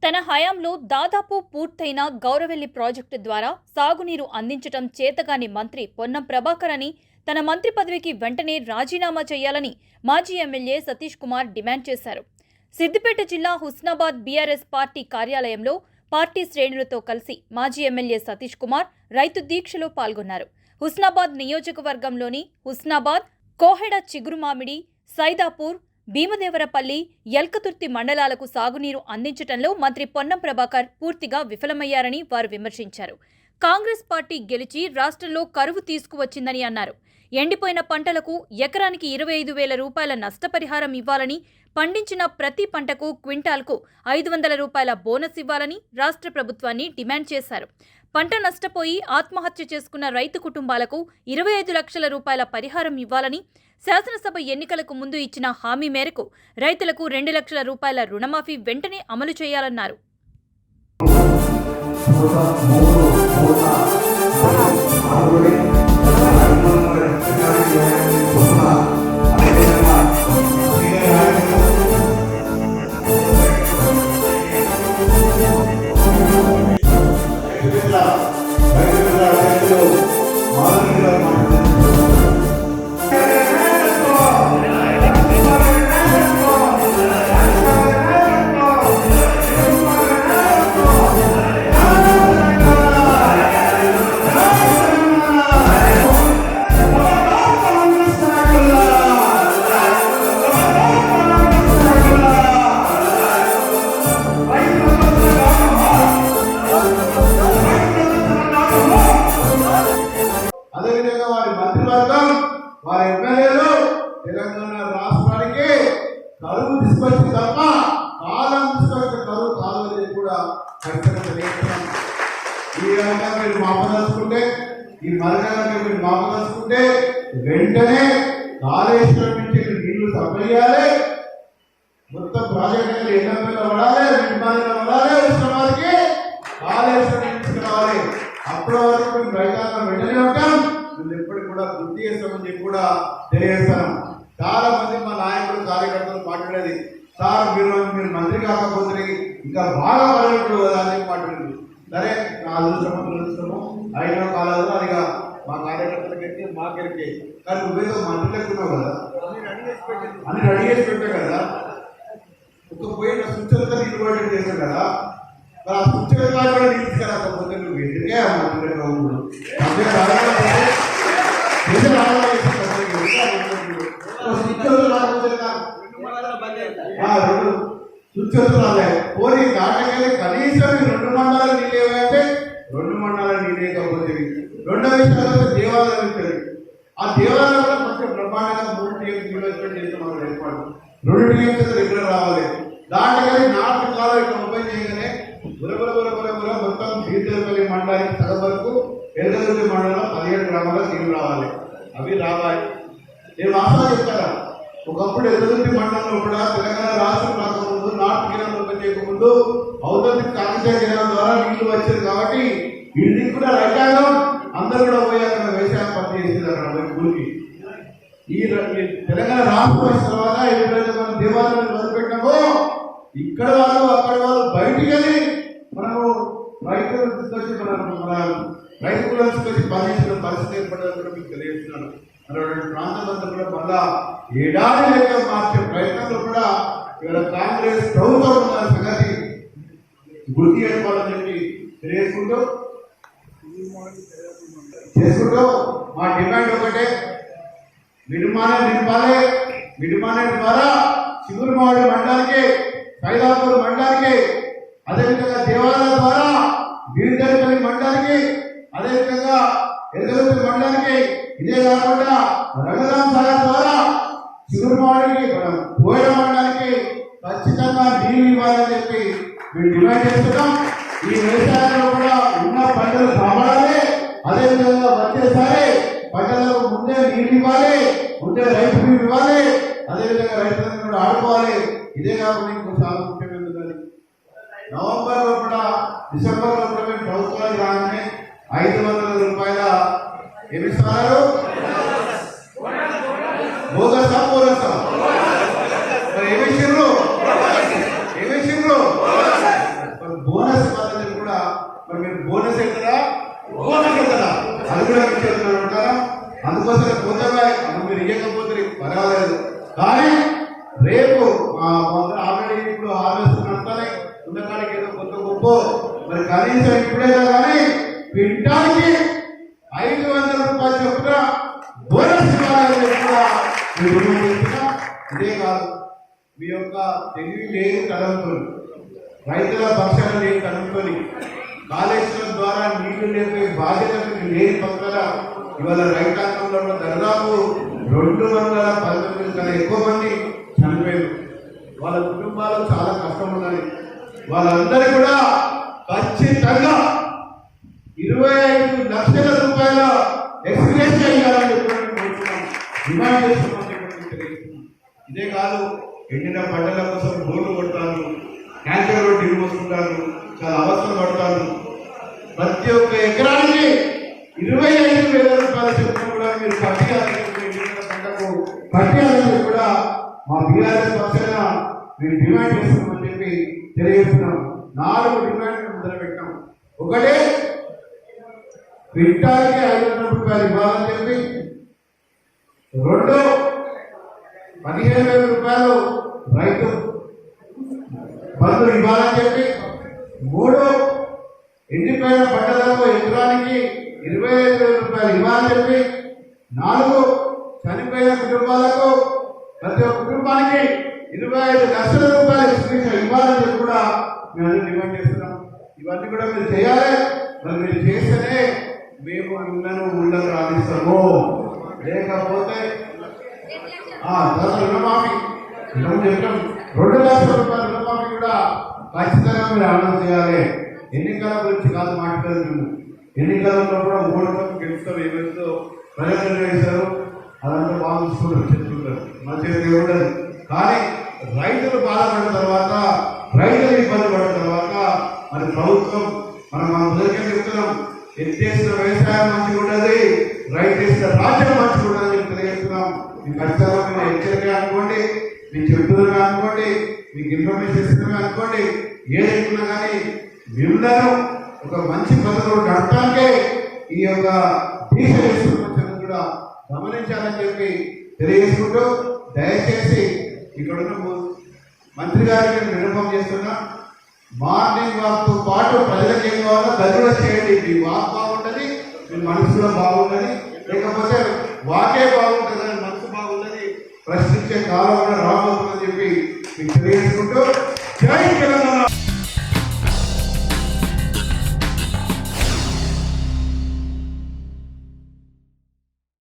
తన హయాంలో దాదాపు పూర్తయిన గౌరవెల్లి ప్రాజెక్టు ద్వారా సాగునీరు అందించటం చేతగాని మంత్రి పొన్నం ప్రభాకర్ అని తన మంత్రి పదవికి వెంటనే రాజీనామా చేయాలని మాజీ ఎమ్మెల్యే సతీష్ కుమార్ డిమాండ్ చేశారు. సిద్దిపేట జిల్లా హుస్నాబాద్ బీఆర్ఎస్ పార్టీ కార్యాలయంలో పార్టీ శ్రేణులతో కలిసి మాజీ ఎమ్మెల్యే సతీష్ కుమార్ రైతు దీక్షలో పాల్గొన్నారు. హుస్నాబాద్ నియోజకవర్గంలోని హుస్నాబాద్, కోహెడ, చిగురుమామిడి, సైదాపూర్, భీమదేవరపల్లి, యల్కతుర్తి మండలాలకు సాగునీరు అందించడంలో మంత్రి పొన్నం ప్రభాకర్ పూర్తిగా విఫలమయ్యారని వారు విమర్శించారు. కాంగ్రెస్ పార్టీ గెలిచి రాష్ట్రంలో కరువు తీసుకువచ్చిందని అన్నారు. ఎండిపోయిన పంటలకు ఎకరానికి 25,000 రూపాయల నష్టపరిహారం ఇవ్వాలని, పండించిన ప్రతి పంటకు క్వింటాల్కు 500 రూపాయల బోనస్ ఇవ్వాలని రాష్ట్ర ప్రభుత్వాన్ని డిమాండ్ చేశారు. పంట నష్టపోయి ఆత్మహత్య చేసుకున్న రైతు కుటుంబాలకు 25 లక్షల రూపాయల పరిహారం ఇవ్వాలని, శాసనసభ ఎన్నికలకు ముందు ఇచ్చిన హామీ మేరకు రైతులకు 2 లక్షల రూపాయల రుణమాఫీ వెంటనే అమలు చేయాలన్నారు. అదేవిధంగా వారి మంత్రివర్గం, వారి ఎమ్మెల్యేలు తెలంగాణ రాష్ట్రానికి కరువు తీసుకొచ్చి తప్ప కాలం తీసుకొచ్చిన కరువు కాదని కూడా ఖచ్చితంగా ఈ విధంగా మీరు మాపదలుచుకుంటే, ఈ మరగంగా మీరు మాపదలుచుకుంటే వెంటనే కాళేశ్వరం నుంచి నీళ్లు సప్లై చేయాలి. మొత్తం ప్రాజెక్టు ఎన్నో పడాలి, నిర్మాణంలో పడాలి, ఉష్ణమాదికి కాళేశ్వరం తీసుకురావాలి. అప్పటి వరకు మేము రైతాంగం వెంటనే ఉంటాం. మేము ఎప్పటికి కూడా గుర్తు చేస్తామని చెప్పి కూడా తెలియజేస్తాను. చాలా మంది మా నాయకులు, కార్యకర్తలు మాట్లాడేది, సార్ మీరు మంత్రి కాకపోతే ఇంకా బాగా పడేటప్పుడు కదా అని మాట్లాడింది. సరే, నా అదృష్టము అయిన కాలంలో అదిగా మా కార్యకర్తలకి మాకెళ్ళి, కానీ నువ్వేదో మంత్రి లెక్కున్నావు కదా, అని రెడీ చేసి పెట్టావు కదా, ఒక పోయిన సుచరిత ఇన్వర్టెడ్ చేశావు కదా, మరి ఆ సుచరిత కూడా తీసుకురాకపోతే నువ్వు ఎందుకే ఆ మంత్రి పోనీ దాటకెళ్ళి కనీసం 2 మండలాలు నీళ్ళేవంటే 2 మండలాలు నీళ్ళేకపోతే, రెండో విషయాలు దేవాలయం ఇస్తారు. ఆ దేవాలయం కూడా మంచి బ్రహ్మాండంగా 3 టీఎంసీ ఇన్వెస్ట్మెంట్ చేస్తున్నాం ఏర్పాటు. 2 టీఎంసీ రెగ్యులర్ రావాలి. దాటకెళ్ళి నాలుగు కాలం ఇట్లా ఓపెన్ చేయగానే బురబుర మొత్తం భీమదేవరపల్లి మండలానికి సగం వరకు, ఎరగదుర్తి మండలం 17 గ్రామాలకు నీళ్ళు రావాలి. అవి రావాలి. నేను వాస్తవం చెప్తారా, ఒకప్పుడు ఎరగదుర్తి మండలంలో కూడా తెలంగాణ రాష్ట్రం రాకముందు, నార్త్ కెనాల్ ఓపెన్ చేయకముందు అవతలి కాకతీయ కెనాల్ ద్వారా నీళ్లు వచ్చేది. కాబట్టి ఇంటికి కూడా రైతాంగం అందరూ కూడా పోయి అక్కడ వ్యవసాయం పని చేసేది అక్కడ ఊరికి. ఈ తెలంగాణ రాష్ట్రం వచ్చిన తర్వాత ఎప్పుడైతే మనం దేవాలయాన్ని మొదలుపెట్టినామో ఇక్కడ వాళ్ళు అక్కడ వాళ్ళు బయటికి వెళ్ళి మనము రైతులను తీసుకొచ్చి మన రైతులను తీసుకొచ్చి పనిచేసిన పరిస్థితి ఏర్పడాలని మీకు తెలియజేస్తున్నాను. ప్రాంతాలంతా కూడా మళ్ళా ఏడాది లెక్క మార్చే ప్రయత్నంలో కూడా ఇవాళ కాంగ్రెస్ ప్రభుత్వం ఉన్న సంగతి గుర్తు చేసుకోవాలని చెప్పి తెలియజేసుకుంటూ మా డిమాండ్ ఒకటే, మిడిమానే నింపాలి. మిడిమానే ద్వారా చిగురుమాడి మండలానికి, సైదాపూర్ మండలానికి, అదేవిధంగా దేవాలయం ద్వారా భీమదేవరపల్లి మండలానికి, అదేవిధంగా ఎరగదుర్తి మండలానికి, ఇదే కాకుండా రంగరామ్ సాగర్ ద్వారా చిగురుమాడికి, కోయడ మండలానికి ఖచ్చితంగా నీళ్ళు ఇవ్వాలని చెప్పి మేము డిమాండ్ చేస్తున్నాం. ఈ వ్యవసాయంలో కూడా ఉన్న పంటలు కాపాడాలి. అదేవిధంగా వచ్చేసారి పంటలకు ముందే నీళ్ళు ఇవ్వాలి, ముందే రైతు బీమా ఇవ్వాలి, అదేవిధంగా రైతులను కూడా ఆడుకోవాలి. ఇదే కాకుండా ఇంకో చాలా ముఖ్యమైనది, నవంబర్లో కూడా డిసెంబర్లో కూడా మేము ప్రభుత్వానికి రాగానే 500 రూపాయల ఏమిస్తున్నారు, బోగసా బోనసా, మరి ఏమిచ్చిండ్రు అబ్బో మరి కనీసం ఇప్పుడే కానీ క్వింటాల్కి 500 రూపాయలు చొప్పున బోనస్ ఇవ్వాలని కూడా మీరు రుణం చేస్తున్నా. ఇదే కాదు, మీ యొక్క తెలివి లేని తలంతో రైతుల పక్షాన లేని తలంతో కాళేశ్వరం ద్వారా నీళ్లు లేపే బాధ్యత లేని పక్కన ఇవాళ రైతాంగంలో దాదాపు 219 కన్నా ఎక్కువ మంది చనిపోయారు. వాళ్ళ కుటుంబాలు చాలా కష్టం ఉన్నది. వాళ్ళందరూ కూడా ఖచ్చితంగా 25 లక్షల రూపాయల ఎక్స్ప్రెస్ చేయాలని డిమాండ్ చేస్తున్నాం. ఇదే కాదు, ఎండిన పంటల కోసం బోర్లు కొడతారు, ట్యాంకర్ రోడ్డు నీళ్ళు పోసుకుంటారు, చాలా అవసరం పడతారు. ప్రతి ఒక్క ఎకరానికి 25,000 రూపాయల చొప్పున కూడా మీరు కట్టాలని కూడా మా బీఆర్ఎస్ పక్షాన మేము డిమాండ్ చేస్తున్నామని చెప్పి తెలియజేస్తున్నాం. 4 డిమాండ్లు మొదలుపెట్టాం. ఒకటి, క్వింటాల్కి 500 రూపాయలు ఇవ్వాలని చెప్పి. 2, 15,000 రూపాయలు రైతు బంధు ఇవ్వాలని చెప్పి. 3, ఎండిపోయిన పంటలకు ఎకరానికి 25,000 రూపాయలు ఇవ్వాలని చెప్పి. 4, చనిపోయిన కుటుంబాలకు ప్రతి ఒక్క కుటుంబానికి 25 లక్షల రూపాయలు ఇవ్వాలని చెప్పి కూడా మేము డిమాండ్ చేస్తున్నాం. ఇవన్నీ కూడా మీరు చేయాలి. మరి మీరు చేస్తేనే మేము మిమ్మల్ని ఊళ్ళకు రాణిస్తాము. లేకపోతే రుణమాఫీ చెప్పాం, 2 లక్షల రూపాయల రుణమాఫీ కూడా ఖచ్చితంగా మీరు అమలు చేయాలి. ఎన్నికల గురించి కాదు మాట్లాడదు. మేము ఎన్నికలలో కూడా ఓడకం గెలుస్తాం, ఏమేస్తూ ప్రజలు నిర్వహిస్తారు, అదంతా బాగా చూసుకుంటారు, చెప్తుంటారు, మన చేతి ఉండదు. కానీ రైతులు బాధపడిన తర్వాత, రైతులు ఇబ్బంది పడిన తర్వాత మరి ప్రభుత్వం మనం మొదటికే చెప్తున్నాం, ఎత్తేసిన వ్యవసాయం మంచిగా ఉండదు, రైతు వేసిన రాజ్యం మంచిగా ఉండదని చెప్పి తెలియజేస్తున్నాం. మీ ఖచ్చితంగా మీరు హెచ్చరిక అనుకోండి, మీకు చెప్తున్నా అనుకోండి, మీకు ఇన్ఫర్మేషన్ ఇస్తున్నా అనుకోండి, ఏదైతున్నా కానీ మిమ్మల్ని ఒక మంచి పద్ధతిలో నడటానికే ఈ యొక్క దీక్ష చేస్తున్న కూడా గమనించాలని చెప్పి తెలియజేసుకుంటూ, దయచేసి ఇక్కడున్న మంత్రి గారికి విన్నపం చేస్తున్నా, మార్నింగ్ వాక్తో పాటు ప్రజలకు ఏం కావాలో అది కూడా చేయండి. మీ వాక్ బాగుంటుంది, మీ మనసు కూడా బాగుంటుంది. లేకపోతే వాకే బాగుంటుంది, మనసు బాగుంటుంది, ప్రశ్నించే కాలం కూడా రాబోతుందని చెప్పి మీకు తెలియజేసుకుంటూ, జై తెలంగాణ.